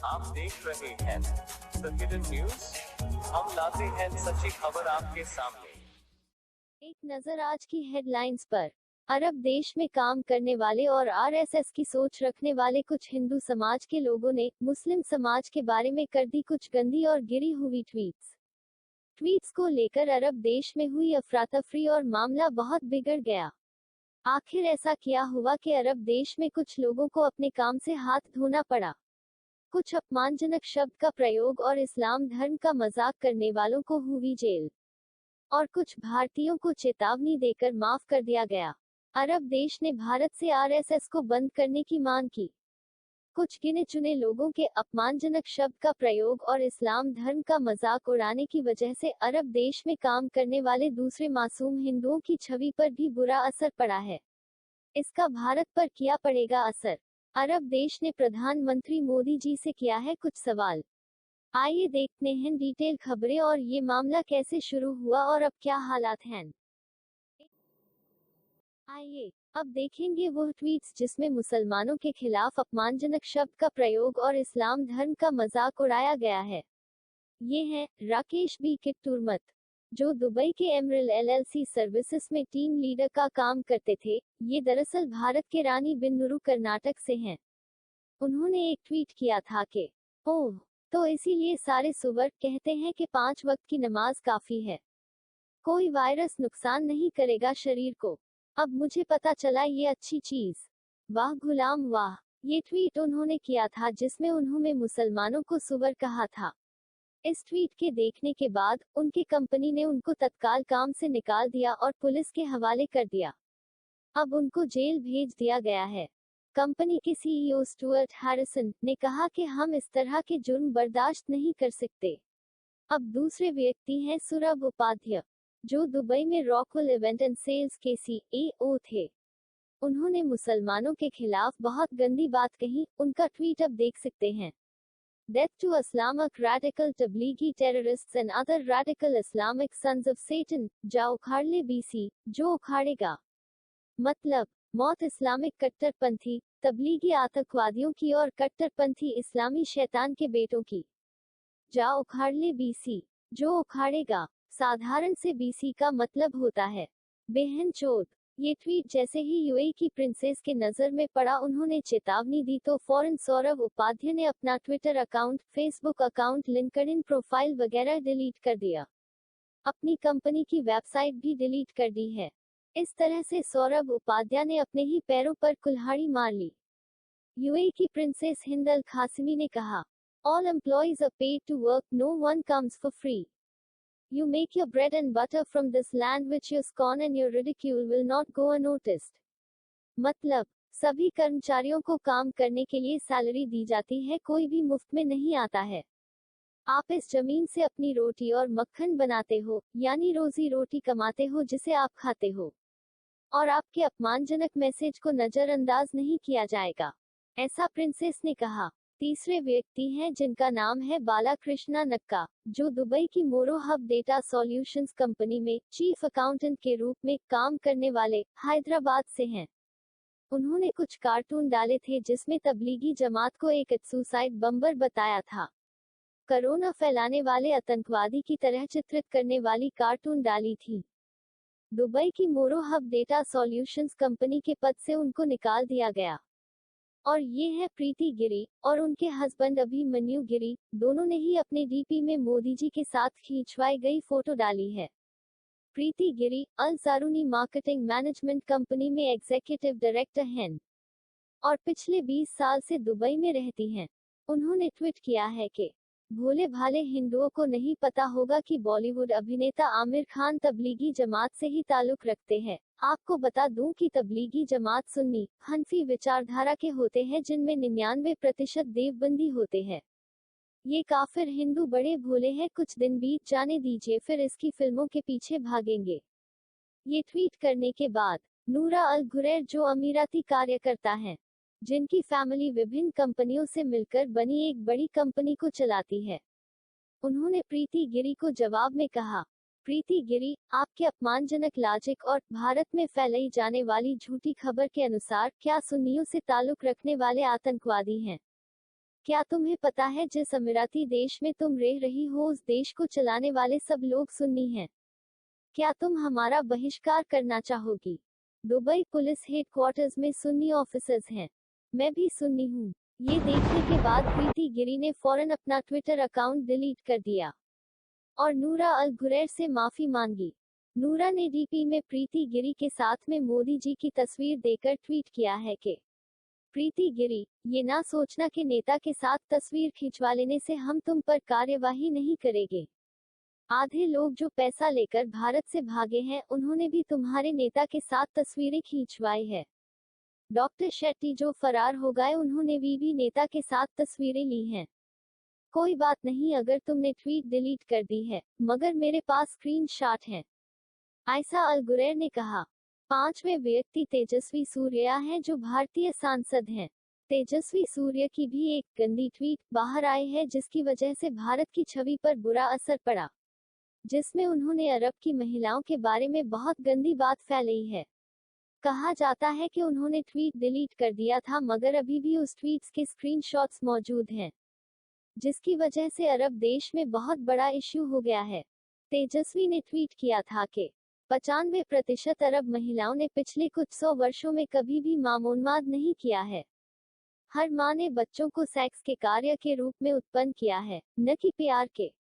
आप देख रहे हैं द हिडन न्यूज। हम लाते हैं सच्ची खबर आपके सामने। एक नजर आज की हेडलाइंस पर। अरब देश में काम करने वाले और आरएसएस की सोच रखने वाले कुछ हिंदू समाज के लोगों ने मुस्लिम समाज के बारे में कर दी कुछ गंदी और गिरी हुई ट्वीट्स को लेकर अरब देश में हुई अफरा-तफरी और मामला बहुत बिगड़ गया। आखिर ऐसा क्या हुआ कि अरब देश में कुछ लोगों को अपने काम से हाथ धोना पड़ा। कुछ अपमानजनक शब्द का प्रयोग और इस्लाम धर्म का मजाक करने वालों को हुई जेल, और कुछ भारतीयों को चेतावनी देकर माफ कर दिया गया। अरब देश ने भारत से आरएसएस को बंद करने की मांग की। कुछ गिने चुने लोगों के अपमानजनक शब्द का प्रयोग और इस्लाम धर्म का मजाक उड़ाने की वजह से अरब देश में काम करने वाले दूसरे मासूम हिंदुओं की छवि पर भी बुरा असर पड़ा है। इसका भारत पर क्या पड़ेगा असर? अरब देश ने प्रधानमंत्री मोदी जी से किया है कुछ सवाल। आइए देखते हैं डिटेल खबरें और ये मामला कैसे शुरू हुआ और अब क्या हालात हैं। आइए अब देखेंगे वह ट्वीट्स जिसमें मुसलमानों के खिलाफ अपमानजनक शब्द का प्रयोग और इस्लाम धर्म का मजाक उड़ाया गया है। ये हैं राकेश बी किट्टूरमत, जो दुबई के एमरल एलएलसी सर्विसेज में टीम लीडर का काम करते थे। ये दरअसल भारत के रानी बिन्नुरु कर्नाटक से हैं। उन्होंने एक ट्वीट किया था कि ओह, तो इसीलिए सारे सुवर कहते हैं कि 5 वक्त की नमाज काफी है, कोई वायरस नुकसान नहीं करेगा शरीर को। अब मुझे पता चला ये अच्छी चीज। वाह गुलाम वाह। ये ट्वीट उन्होंने किया था जिसमें उन्होंने मुसलमानों को सुवर कहा था। इस ट्वीट के देखने के बाद उनकी कंपनी ने उनको तत्काल काम से निकाल दिया और पुलिस के हवाले कर दिया। अब उनको जेल भेज दिया गया है। कंपनी के सीईओ स्टुअर्ट हैरिसन ने कहा कि हम इस तरह के जुर्म बर्दाश्त नहीं कर सकते। अब दूसरे व्यक्ति हैं सुरभ उपाध्याय, जो दुबई में रॉकवेल इवेंट एंड सेल्स के सीईओ थे। उन्होंने मुसलमानों के खिलाफ बहुत गंदी बात कही। उनका ट्वीट अब देख सकते हैं। Death to Islamic radical Tablighi terrorists and other radical Islamic sons of Satan, जा उखाड़ ले बीसी, जो उखाड़ेगा। मतलब, मौत इस्लामिक कट्टरपंथी तबलीगी आतंकवादियों की और कट्टरपंथी इस्लामी शैतान के बेटों की। जा उखाड़ ले बीसी, जो उखाड़ेगा। साधारण से बीसी का मतलब होता है बेहन चोद। ये ट्वीट जैसे ही यूएई की प्रिंसेस के नजर में पड़ा, उन्होंने चेतावनी दी तो फौरन सौरभ उपाध्याय ने अपना Twitter account, Facebook account, LinkedIn profile वगैरह डिलीट कर दिया। अपनी कंपनी की वेबसाइट भी डिलीट कर दी है। इस तरह से सौरभ उपाध्याय ने अपने ही पैरों पर कुल्हाड़ी मार ली। यूएई की प्रिंसेस हिंद अल खासिमी ने कहा, all employees are paid to work, no one comes for free. You make your bread and butter from this land which you scorn and your ridicule will not go unnoticed. मतलब, सभी कर्मचारियों को काम करने के लिए सैलरी दी जाती है, कोई भी मुफ्त में नहीं आता है। आप इस जमीन से अपनी रोटी और मक्खन बनाते हो, यानी रोजी रोटी कमाते हो जिसे आप खाते हो, और आपके अपमानजनक मैसेज को नजरअंदाज नहीं किया जाएगा, ऐसा प्रिंसेस ने कहा। तीसरे व्यक्ति हैं जिनका नाम है बाला कृष्णा नक्का, जो दुबई की मोरो हब डेटा सॉल्यूशंस कंपनी में चीफ अकाउंटेंट के रूप में काम करने वाले हैदराबाद से हैं। उन्होंने कुछ कार्टून डाले थे जिसमें तबलीगी जमात को एक सुसाइड बम्बर बताया था। कोरोना फैलाने वाले आतंकवादी की तरह चित्रित करने वाली कार्टून डाली थी। दुबई की मोरो हब डेटा सॉल्यूशंस कंपनी के पद से उनको निकाल दिया गया। और ये है प्रीति गिरी और उनके हस्बैंड अभिमन्यु गिरी, दोनों ने ही अपने डीपी में मोदी जी के साथ खिंचवाई गई फोटो डाली है। प्रीति गिरी अल जारूनी मार्केटिंग मैनेजमेंट कंपनी में एग्जीक्यूटिव डायरेक्टर हैं और पिछले 20 साल से दुबई में रहती हैं। उन्होंने ट्वीट किया है कि भोले भाले हिंदुओं को नहीं पता होगा कि बॉलीवुड अभिनेता आमिर खान तबलीगी जमात से ही ताल्लुक रखते हैं। आपको बता दूं कि तबलीगी जमात सुन्नी हनफी विचारधारा के होते हैं, जिनमें 99% देवबंदी होते हैं। ये काफिर हिंदू बड़े भोले हैं, कुछ दिन बीत जाने दीजिए, फिर इसकी फिल्मों के पीछे भागेंगे। ये ट्वीट करने के बाद नूरा अल घुरैर, जो अमीराती कार्यकर्ता हैं, जिनकी फैमिली विभिन्न कंपनियों से मिलकर बनी एक बड़ी कंपनी को चलाती है, उन्होंने प्रीति गिरी को जवाब में कहा, प्रीति गिरी, आपके अपमानजनक लॉजिक और भारत में फैलाई जाने वाली झूठी खबर के अनुसार क्या सुन्नियों से ताल्लुक रखने वाले आतंकवादी हैं? क्या तुम्हें पता है जिस अमीराती देश में तुम रह रही हो उस देश को चलाने वाले सब लोग सुन्नी हैं? क्या तुम हमारा बहिष्कार करना चाहोगी? दुबई पुलिस हेडक्वार्टर्स में सुन्नी ऑफिसर्स हैं। मैं भी सुन्नी हूँ। ये देखने के बाद प्रीति गिरी ने फौरन अपना ट्विटर अकाउंट डिलीट कर दिया और नूरा अल घुरैर से माफी मांगी। नूरा ने डीपी में प्रीति गिरी के साथ में मोदी जी की तस्वीर देकर ट्वीट किया है कि प्रीति गिरी, ये ना सोचना कि नेता के साथ तस्वीर खिंचवा लेने से हम तुम पर कार्यवाही नहीं करेंगे। आधे लोग जो पैसा लेकर भारत से भागे हैं उन्होंने भी तुम्हारे नेता के साथ तस्वीरें खिंचवाई है। डॉक्टर शेट्टी जो फरार हो गए उन्होंने भी नेता के साथ तस्वीरें ली हैं। कोई बात नहीं अगर तुमने ट्वीट डिलीट कर दी है, मगर मेरे पास स्क्रीनशॉट हैं। आयशा अल घुरैर ने कहा। पांचवें व्यक्ति तेजस्वी सूर्या हैं जो भारतीय सांसद हैं। तेजस्वी सूर्य की भी एक गंदी ट्वीट बाहर आई है जिसकी वजह से भारत की छवि पर बुरा असर पड़ा, जिसमें उन्होंने अरब की महिलाओं के बारे में बहुत गंदी बात फैलाई है। कहा जाता है कि उन्होंने ट्वीट डिलीट कर दिया था मगर अभी भी उस ट्वीट्स के स्क्रीनशॉट्स मौजूद हैं, जिसकी वजह से अरब देश में बहुत बड़ा इश्यू हो गया है। तेजस्वी ने ट्वीट किया था कि 95% अरब महिलाओं ने पिछले कुछ 100 वर्षों में कभी भी मामोन्माद नहीं किया है। हर माँ ने बच्चों को सेक्स के कार्य के रूप में उत्पन्न किया है, न कि प्यार के।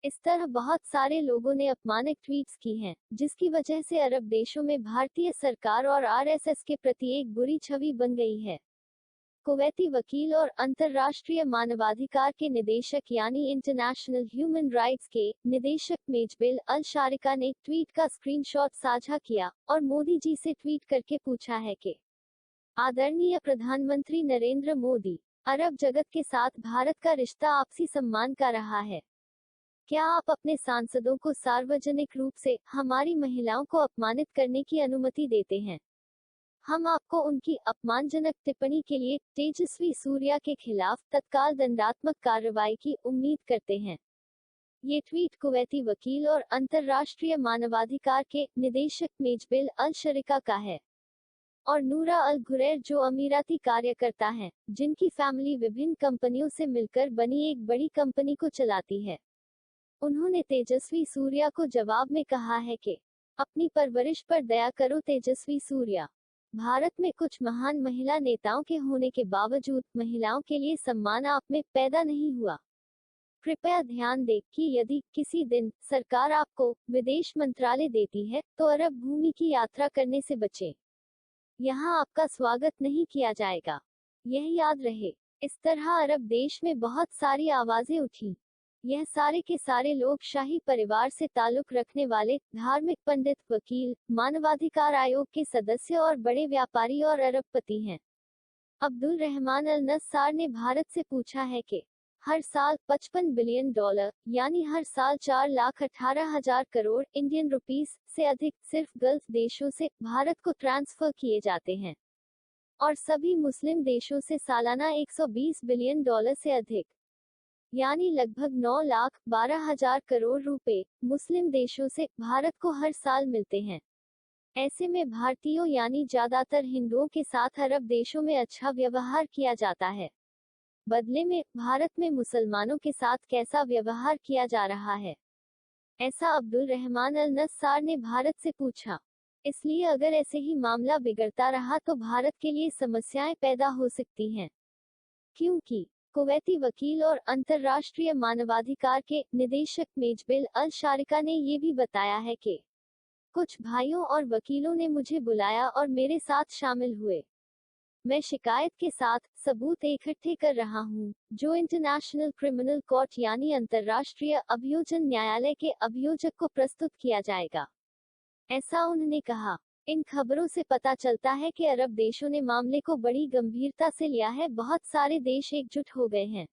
इस तरह बहुत सारे लोगों ने अपमानक ट्वीट्स की हैं, जिसकी वजह से अरब देशों में भारतीय सरकार और आरएसएस के प्रति एक बुरी छवि बन गई है। कुवैती वकील और अंतर्राष्ट्रीय मानवाधिकार के निदेशक यानी इंटरनेशनल ह्यूमन राइट्स के निदेशक मेजबिल अल शारिका ने ट्वीट का स्क्रीनशॉट साझा किया और मोदी जी से ट्वीट करके पूछा है कि आदरणीय प्रधानमंत्री नरेंद्र मोदी, अरब जगत के साथ भारत का रिश्ता आपसी सम्मान का रहा है। क्या आप अपने सांसदों को सार्वजनिक रूप से हमारी महिलाओं को अपमानित करने की अनुमति देते हैं? हम आपको उनकी अपमानजनक टिप्पणी के लिए तेजस्वी सूर्या के खिलाफ तत्काल दंडात्मक कार्रवाई की उम्मीद करते हैं। ये ट्वीट कुवैती वकील और अंतर्राष्ट्रीय मानवाधिकार के निदेशक मेजबिल अल शरीका का है और नूरा अल घुरैर जो अमीराती कार्यकर्ता हैं, जिनकी फैमिली विभिन्न कंपनियों से मिलकर बनी एक बड़ी कंपनी को चलाती है। उन्होंने तेजस्वी सूर्या को जवाब में कहा है कि अपनी परवरिश पर दया करो तेजस्वी सूर्या। भारत में कुछ महान महिला नेताओं के होने के बावजूद महिलाओं के लिए सम्मान आप में पैदा नहीं हुआ। कृपया ध्यान दें कि यदि किसी दिन सरकार आपको विदेश मंत्रालय देती है तो अरब भूमि की यात्रा करने से बचें। यहाँ आपका स्वागत नहीं किया जाएगा। यह याद रहे। इस तरह अरब देश में बहुत सारी आवाजें उठी। यह सारे के सारे लोग शाही परिवार से ताल्लुक रखने वाले धार्मिक पंडित, वकील, मानवाधिकार आयोग के सदस्य और बड़े व्यापारी और अरबपति हैं। अब्दुल रहमान अल नस्सार ने भारत से पूछा है कि हर साल $55 बिलियन यानी हर साल 4,18,000 करोड़ इंडियन रुपीस से अधिक सिर्फ गल्फ देशों से भारत को ट्रांसफर किए जाते हैं और सभी मुस्लिम देशों से सालाना $120 बिलियन से अधिक यानी लगभग 9,12,000 करोड़ रुपए मुस्लिम देशों से भारत को हर साल मिलते हैं। ऐसे में भारतीयों यानी ज्यादातर हिंदुओं के साथ अरब देशों में अच्छा व्यवहार किया जाता है। बदले में भारत में मुसलमानों के साथ कैसा व्यवहार किया जा रहा है? ऐसा अब्दुल रहमान अल नस्सार ने भारत से पूछा। इसलिए अगर ऐसे ही मामला बिगड़ता रहा तो भारत के लिए समस्याएं पैदा हो सकती हैं, क्योंकि कुवैती वकील और अंतर्राष्ट्रीय मानवाधिकार के निदेशक मेजबिल अल शारिका ने ये भी बताया है कि कुछ भाइयों और वकीलों ने मुझे बुलाया और मेरे साथ शामिल हुए। मैं शिकायत के साथ सबूत इकट्ठे कर रहा हूं, जो इंटरनेशनल क्रिमिनल कोर्ट यानी अंतर्राष्ट्रीय अभियोजन न्यायालय के अभियोजक को प्रस्तुत किया जाएगा। ऐसा उन्होंने कहा। इन खबरों से पता चलता है कि अरब देशों ने मामले को बड़ी गंभीरता से लिया है। बहुत सारे देश एकजुट हो गए हैं।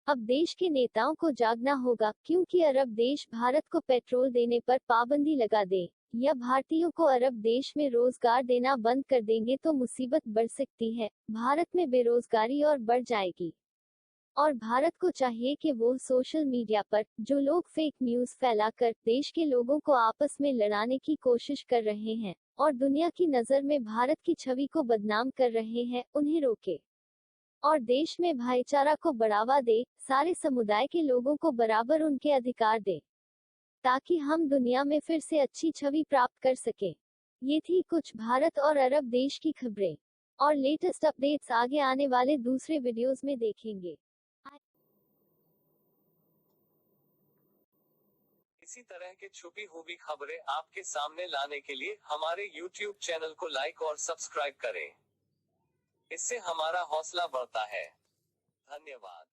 अब देश के नेताओं को जागना होगा, क्योंकि अरब देश भारत को पेट्रोल देने पर पाबंदी लगा दे या भारतीयों को अरब देश में रोजगार देना बंद कर देंगे तो मुसीबत बढ़ सकती है। भारत में बेरोजगारी और बढ़ जाएगी और भारत को चाहिए कि वो सोशल मीडिया पर जो लोग फेक न्यूज फैलाकर देश के लोगों को आपस में लड़ाने की कोशिश कर रहे हैं और दुनिया की नजर में भारत की छवि को बदनाम कर रहे हैं, उन्हें रोके। और देश में भाईचारा को बढ़ावा दे, सारे समुदाय के लोगों को बराबर उनके अधिकार दे, ताकि हम दुनिया में फिर से अच्छी छवि प्राप्त कर सके। ये थी कुछ भारत और अरब देश की खबरें और लेटेस्ट अपडेट्स आगे आने वाले दूसरे वीडियोस में देखेंगे। इसी तरह के छुपी हुई खबरें आपके सामने लाने के लिए हमारे YouTube चैनल को लाइक और सब्सक्राइब करें। इससे हमारा हौसला बढ़ता है। धन्यवाद।